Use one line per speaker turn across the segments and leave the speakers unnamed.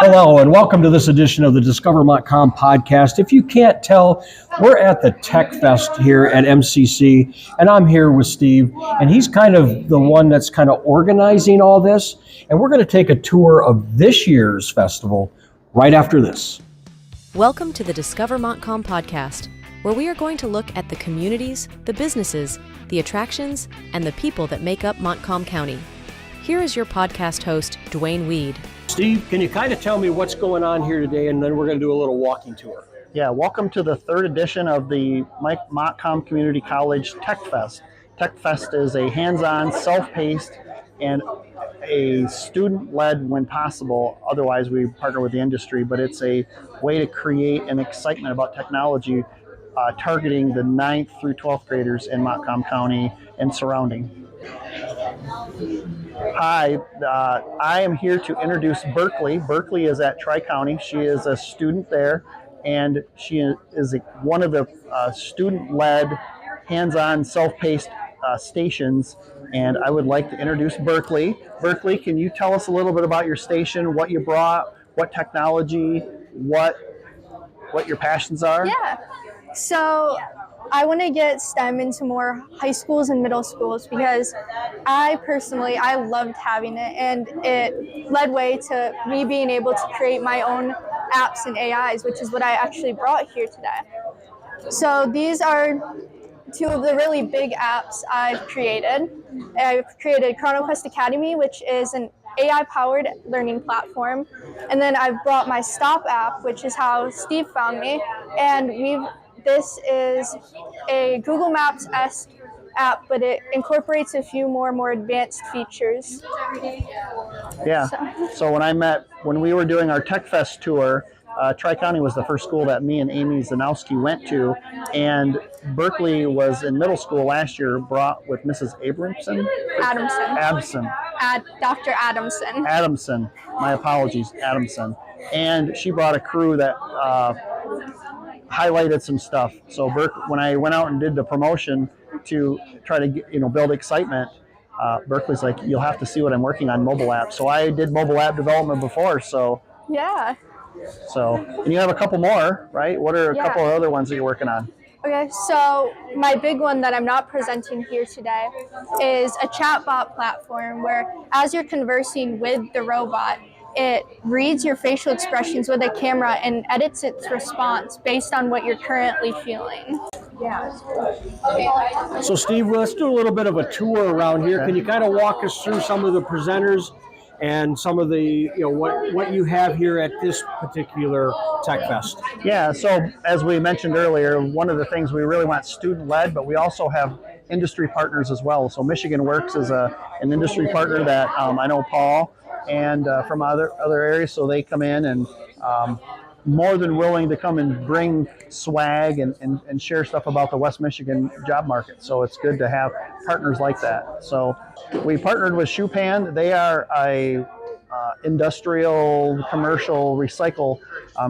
Hello, and welcome to this edition of the Discover Montcalm Podcast. If you can't tell, we're at the Tech Fest here at MCC, and I'm here with Steve, and he's kind of the one that's kind of organizing all this, and we're going to take a tour of this year's festival right after this.
Welcome to the Discover Montcalm Podcast, where we are going to look at the communities, the businesses, the attractions, and the people that make up Montcalm County. Here is your podcast host, Duane Weed.
Steve, can you kind of tell me what's going on here today, and then we're going to do a little walking tour.
Yeah, welcome to the third edition of the Montcalm Community College Tech Fest. Tech Fest is a hands-on, self-paced, and a student-led when possible. Otherwise, we partner with the industry, but it's a way to create an excitement about technology targeting the 9th through 12th graders in Montcalm County and surrounding. Hi, I am here to introduce Berkeley. Berkeley is at Tri-County. She is a student there, and she is one of the student-led, hands-on, self-paced stations, and I would like to introduce Berkeley. Berkeley, can you tell us a little bit about your station, what you brought, what technology, what your passions are?
Yeah, so I want to get STEM into more high schools and middle schools because I loved having it, and it led way to me being able to create my own apps and AIs, which is what I actually brought here today. So these are two of the really big apps I've created. I've created ChronoQuest Academy, which is an AI-powered learning platform, and then I've brought my Stop app, which is how Steve found me, and this is a Google Maps-esque app, but it incorporates a few more advanced features.
Yeah, so when we were doing our Tech Fest tour, Tri-County was the first school that me and Amy Zanowski went to, and Berkeley was in middle school last year, brought with Mrs.
Dr. Adamson.
Adamson, my apologies, Adamson. And she brought a crew that highlighted some stuff. So when I went out and did the promotion to try to build excitement, Berkeley's like, you'll have to see what I'm working on, mobile apps. So I did mobile app development before, so.
Yeah.
So, and you have a couple more, right? What are a couple of other ones that you're working on?
Okay, so my big one that I'm not presenting here today is a chatbot platform where as you're conversing with the robot, it reads your facial expressions with a camera and edits its response based on what you're currently feeling. Yeah.
So Steve, let's do a little bit of a tour around here. Can you kind of walk us through some of the presenters and some of the, what you have here at this particular Tech Fest? Yeah,
so as we mentioned earlier, one of the things we really want student-led, but we also have industry partners as well. So Michigan Works is an industry partner that I know Paul and from other areas, so they come in and more than willing to come and bring swag and share stuff about the West Michigan job market. So it's good to have partners like that. So we partnered with Shupan. They are a industrial, commercial recycle.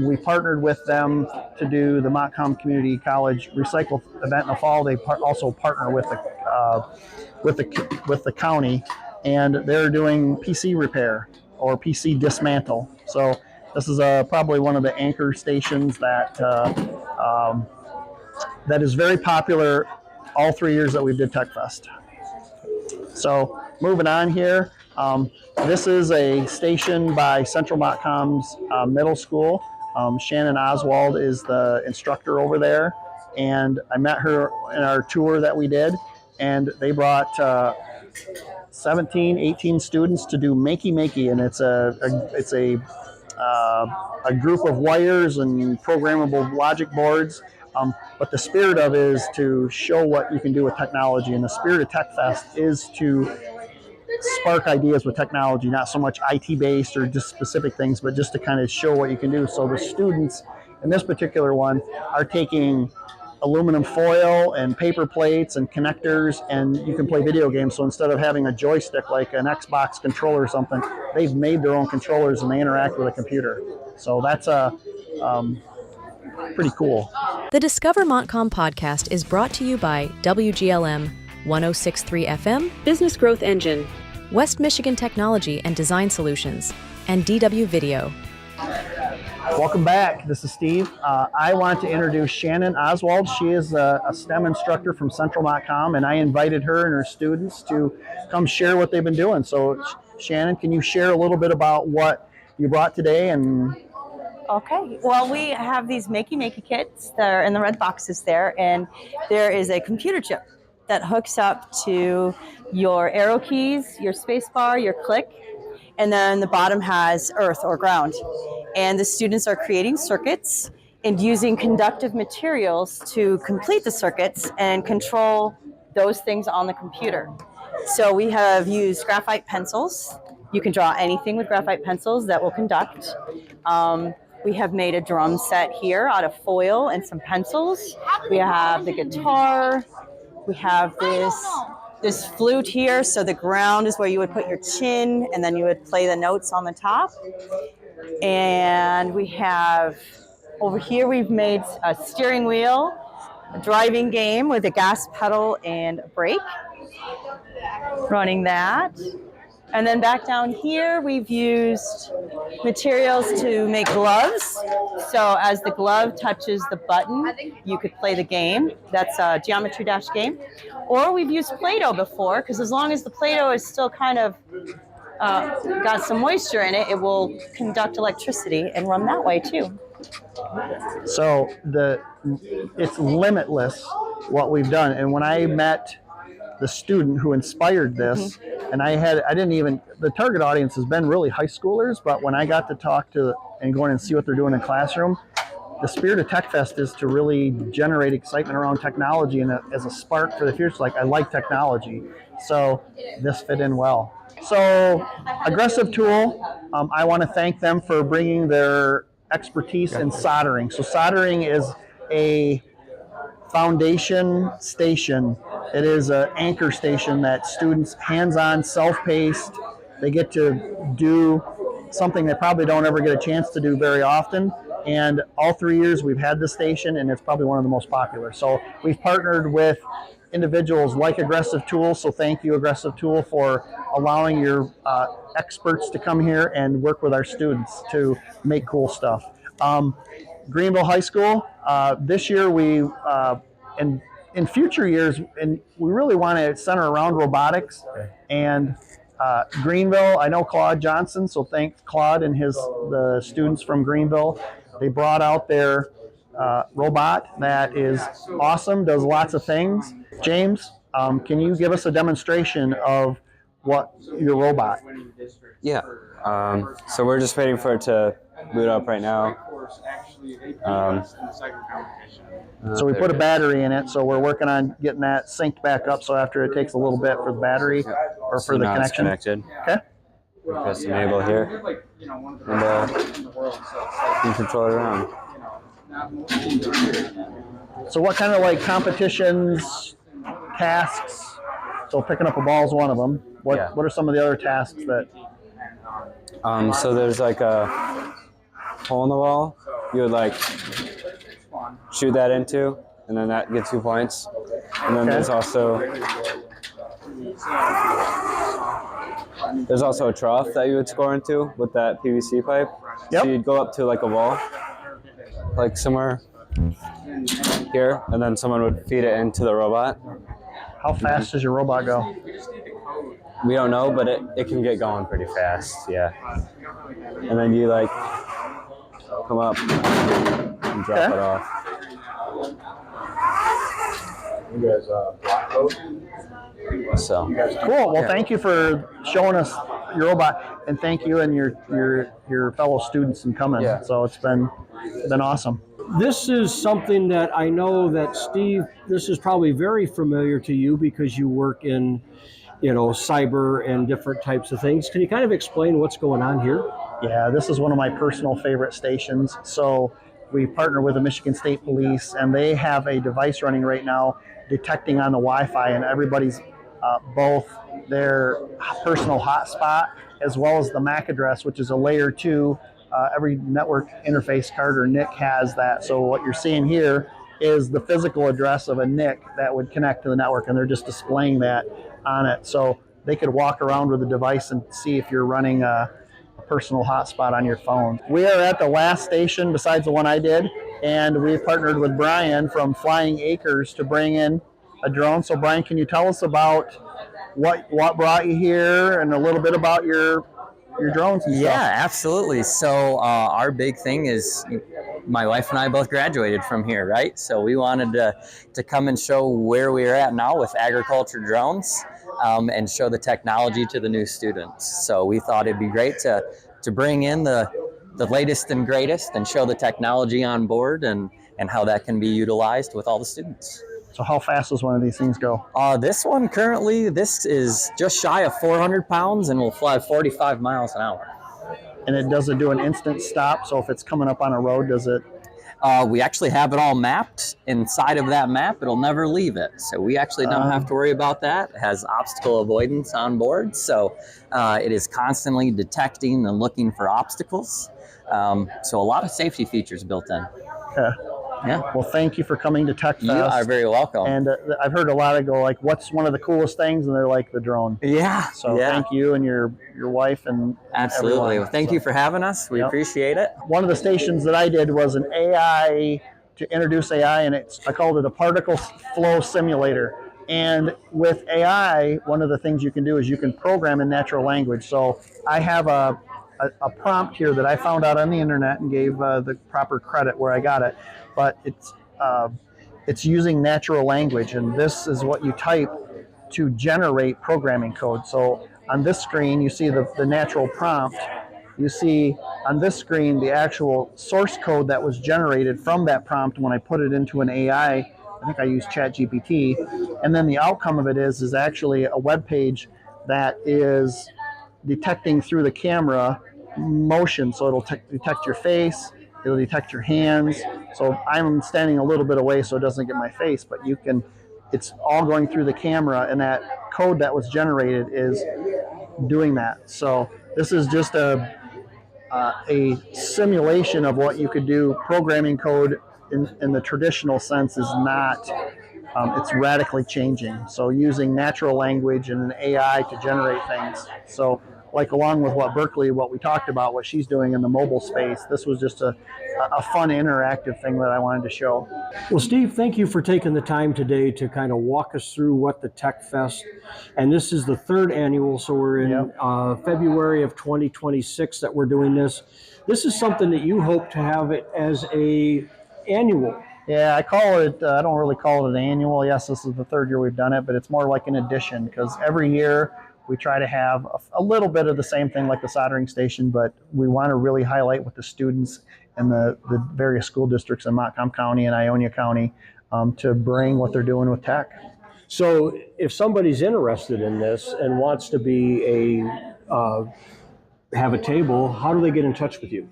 We partnered with them to do the Montcalm Community College Recycle event in the fall. They also partner with the county, and they're doing PC repair or PC dismantle. So this is probably one of the anchor stations that that is very popular all 3 years that we did Tech Fest. So moving on here, this is a station by Central Montcalm's middle school. Shannon Oswald is the instructor over there, and I met her in our tour that we did, and they brought 17, 18 students to do makey, and it's a group of wires and programmable logic boards. But the spirit of it is to show what you can do with technology, and the spirit of Tech Fest is to spark ideas with technology, not so much IT-based or just specific things, but just to kind of show what you can do. So the students in this particular one are taking aluminum foil and paper plates and connectors, and you can play video games. So instead of having a joystick like an Xbox controller or something, they've made their own controllers and they interact with a computer. So that's pretty cool.
The Discover Montcalm Podcast is brought to you by WGLM 106.3 FM, Business Growth Engine, West Michigan Technology and Design Solutions, and DW Video.
Welcome back. This is Steve. I want to introduce Shannon Oswald. She is a STEM instructor from Central Montcalm, and I invited her and her students to come share what they've been doing. So, Shannon, can you share a little bit about what you brought today? And
Okay, well, we have these makey kits that are in the red boxes there, and there is a computer chip that hooks up to your arrow keys, your space bar, your click, and then the bottom has earth or ground. And the students are creating circuits and using conductive materials to complete the circuits and control those things on the computer. So we have used graphite pencils. You can draw anything with graphite pencils that will conduct. We have made a drum set here out of foil and some pencils. We have the guitar. We have this flute here. So the ground is where you would put your chin, and then you would play the notes on the top. And we have over here, we've made a steering wheel, a driving game with a gas pedal and a brake. Running that. And then back down here, we've used materials to make gloves. So as the glove touches the button, you could play the game. That's a geometry dash game. Or we've used Play-Doh before, because as long as the Play-Doh is still kind of got some moisture in it, it will conduct electricity and run that way too.
so it's limitless what we've done. And when I met the student who inspired this, and the target audience has been really high schoolers, but when I got to talk to and go in and see what they're doing in classroom, the spirit of Tech Fest is to really generate excitement around technology and as a spark for the future. Like, I like technology, so this fit in well. So Aggressive Tool, I want to thank them for bringing their expertise in soldering. So soldering is a foundation station. It is an anchor station that students, hands-on, self-paced, they get to do something they probably don't ever get a chance to do very often. And all 3 years we've had this station, and it's probably one of the most popular. So we've partnered with individuals like Aggressive Tool. So thank you, Aggressive Tool, for allowing your experts to come here and work with our students to make cool stuff. Greenville High School, this year in future years, and we really want to center around robotics. And Greenville, I know Claude Johnson, so thank Claude and the students from Greenville. They brought out their robot that is awesome, does lots of things. James, can you give us a demonstration of what your robot?
Yeah. So we're just waiting for it to boot up right now.
So we put a battery in it, so we're working on getting that synced back up, so after it takes a little bit for the battery or for the
now
connection.
It's connected.
Okay.
Press enable here, and you can control it around.
So what kind of like competitions, tasks? So picking up a ball is one of them. What are some of the other tasks that?
So there's like a hole in the wall. You would like shoot that into, and then that gets 2 points. And then there's also a trough that you would score into with that PVC pipe.
Yep.
So you'd go up to like a wall, like somewhere here, and then someone would feed it into the robot.
How fast does your robot go?
We don't know, but it can get going pretty fast, yeah. And then you like come up and drop it off.
You guys block code?
So
Cool. Well, thank you for showing us your robot, and thank you and your fellow students in coming.
Yeah.
So it's been awesome.
This is something that I know that Steve, this is probably very familiar to you because you work in, cyber and different types of things. Can you kind of explain what's going on here?
Yeah, this is one of my personal favorite stations. So we partner with the Michigan State Police, and they have a device running right now detecting on the Wi-Fi, and everybody's both their personal hotspot as well as the MAC address, which is a layer 2. Every network interface card or NIC has that. So what you're seeing here is the physical address of a NIC that would connect to the network, and they're just displaying that on it. So they could walk around with the device and see if you're running a personal hotspot on your phone. We are at the last station besides the one I did, and we've partnered with Brian from Flying Acres to bring in a drone. So Brian, can you tell us about what brought you here and a little bit about your drones and stuff?
Yeah, absolutely. So our big thing is my wife and I both graduated from here, right? So we wanted to come and show where we are at now with agriculture drones and show the technology to the new students. So we thought it'd be great to bring in the latest and greatest and show the technology on board and how that can be utilized with all the students.
So how fast does one of these things go?
This one currently, this is just shy of 400 pounds and will fly 45 miles an hour.
And it doesn't do an instant stop, so if it's coming up on a road, does it?
We actually have it all mapped. Inside of that map, it'll never leave it. So we actually don't have to worry about that. It has obstacle avoidance on board, so it is constantly detecting and looking for obstacles. So a lot of safety features built in.
Okay.
Yeah.
Well, thank you for coming to Tech Fest.
You are very welcome.
And I've heard a lot of go like, what's one of the coolest things? And they're like the drone.
Yeah.
So
yeah.
Thank you and your wife and
absolutely.
everyone.
Well, thank you for having us. We appreciate it.
One of the stations that I did was an AI to introduce AI, and I called it a particle flow simulator. And with AI, one of the things you can do is you can program in natural language. So I have a prompt here that I found out on the internet and gave the proper credit where I got it. But it's using natural language, and this is what you type to generate programming code. So on this screen, you see the natural prompt. You see on this screen the actual source code that was generated from that prompt when I put it into an AI. I think I used ChatGPT, and then the outcome of it is actually a web page that is detecting through the camera motion. So it'll detect your face. It'll detect your hands. So I'm standing a little bit away so it doesn't get my face, but it's all going through the camera, and that code that was generated is doing that. So this is just a simulation of what you could do. Programming code in the traditional sense is not, it's radically changing. So using natural language and an AI to generate things. So like along with what we talked about, what she's doing in the mobile space, this was just a fun interactive thing that I wanted to show.
Well, Steve, thank you for taking the time today to kind of walk us through what the Tech Fest, and this is the third annual, so we're in February of 2026 that we're doing this. This is something that you hope to have it as a annual.
Yeah, I call it, I don't really call it an annual. Yes, this is the third year we've done it, but it's more like an addition, because every year we try to have a little bit of the same thing like the soldering station, but we want to really highlight what the students and the various school districts in Montcalm County and Ionia County to bring what they're doing with tech.
So if somebody's interested in this and wants to be have a table, how do they get in touch with you?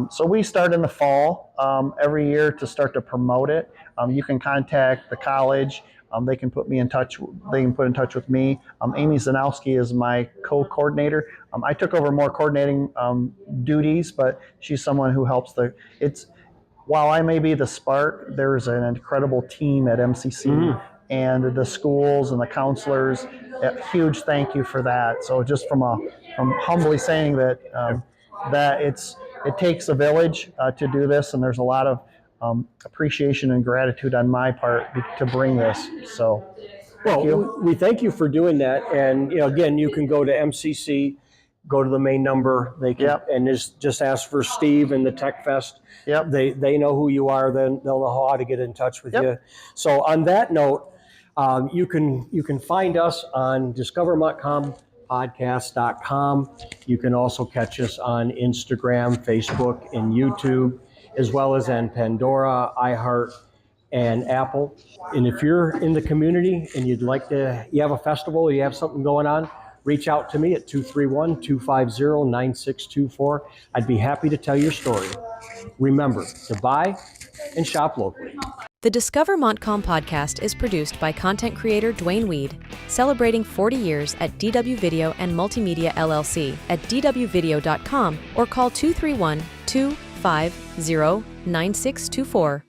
So we start in the fall every year to start to promote it. You can contact the college. They can put me in touch. They can put in touch with me. Amy Zanowski is my co-coordinator. I took over more coordinating duties, but she's someone who helps while I may be the spark, there's an incredible team at MCC and the schools and the counselors. A huge thank you for that. So just from humbly saying that it takes a village to do this, and there's a lot of appreciation and gratitude on my part to bring this. So,
we thank you for doing that. And again, you can go to MCC, go to the main number. They can and just ask for Steve and the Tech Fest.
Yep.
They know who you are. Then they'll know how to get in touch with you. So on that note, you can find us on Discover Montcalm Podcast.com. You can also catch us on Instagram, Facebook, and YouTube, as well as on Pandora, iHeart, and Apple. And if you're in the community and you have a festival, you have something going on, reach out to me at 231-250-9624. I'd be happy to tell your story. Remember to buy and shop locally.
The Discover Montcalm podcast is produced by content creator Duane Weed, celebrating 40 years at DW Video and Multimedia LLC at dwvideo.com or call 231-250-9624.